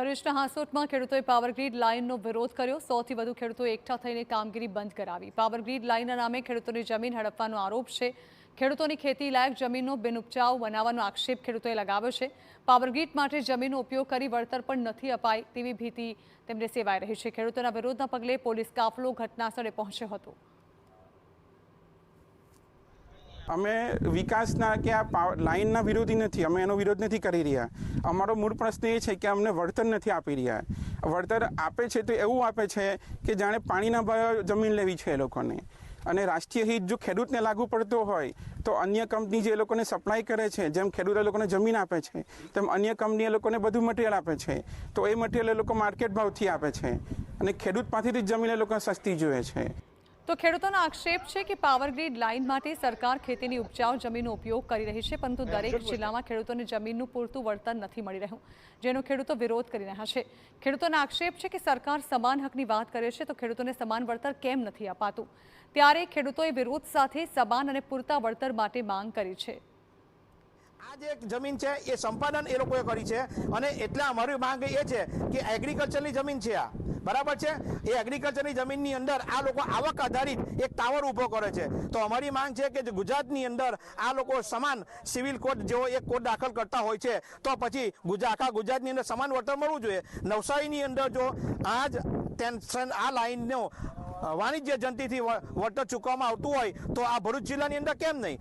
ભરૂચના હાંસોટમાં ખેડૂતોએ પાવરગ્રીડ લાઇનનો વિરોધ કર્યો। 100થી વધુ ખેડૂતોએ એકઠા થઈને કામગીરી બંધ કરાવી। પાવરગ્રીડ લાઇનના નામે ખેડૂતોની જમીન હડપવાનો આરોપ છે। ખેડૂતોની ખેતી લાયક જમીનનો બિનઉપજાઉ બનાવવાનો આક્ષેપ ખેડૂતોએ લગાવ્યો છે। પાવરગ્રીડ માટે જમીનનો ઉપયોગ કરી વળતર પણ નથી અપાય તેવી ભીતિ તેમને સેવાઈ રહી છે। ખેડૂતોના વિરોધના પગલે પોલીસ કાફલો ઘટનાસ્થળે પહોંચ્યો હતો। અમે વિકાસના કે આ લાઇનના વિરોધી નથી, અમે એનો વિરોધ નથી કરી રહ્યા। અમારો મૂળ પ્રશ્ન એ છે કે અમને વળતર નથી આપી રહ્યા। વળતર આપે છે તો એવું આપે છે કે જાણે પાણીના ભાવે જમીન લેવી છે એ લોકોને। અને રાષ્ટ્રીય હિત જો ખેડૂતને લાગુ પડતો હોય તો અન્ય કંપની જે લોકોને સપ્લાય કરે છે, જેમ ખેડૂત એ લોકોને જમીન આપે છે તેમ અન્ય કંપની એ લોકોને બધું મટીરિયલ આપે છે, તો એ મટીરિયલ એ લોકો માર્કેટ ભાવથી આપે છે અને ખેડૂત પાસેથી જ જમીન એ લોકો સસ્તી જોઈએ છે। તો ખેડૂતોનો આક્ષેપ છે કે પાવરગ્રીડ લાઇન માટે સરકાર ખેતીની ઉપજાઉ જમીનનો ઉપયોગ કરી રહી છે, પરંતુ દરેક જિલ્લામાં ખેડૂતોને જમીનનું પૂરતું વળતર નથી મળી રહ્યું, જેનો ખેડૂતો વિરોધ કરી રહ્યા છે। ખેડૂતોનો આક્ષેપ છે કે સરકાર સમાન હકની વાત કરે છે તો ખેડૂતોને સમાન વળતર કેમ નથી અપાતું, ત્યારે ખેડૂતોએ વિરોધ સાથે સમાન અને પૂરતા વળતર માટે માંગ કરી છે। આ જે જમીન છે એ સંપાદન એ લોકોએ કરી છે અને એટલે અમારી માંગ એ છે કે એગ્રીકલ્ચરની જમીન છે આ, બરાબર છે। એ એગ્રીકલ્ચરની જમીનની અંદર આ લોકો આવક આધારિત એક ટાવર ઊભો કરે છે, તો અમારી માંગ છે કે ગુજરાતની અંદર આ લોકો સમાન સિવિલ કોડ જેવો એક કોડ દાખલ કરતા હોય છે તો પછી આખા ગુજરાતની અંદર સમાન વળતર મળવું જોઈએ। નવસારીની અંદર જો આ જ ટેન્શન આ લાઇનનો વાણિજ્ય જંતીથી વળતર ચૂકવવામાં આવતું હોય તો આ ભરૂચ જિલ્લાની અંદર કેમ નહીં?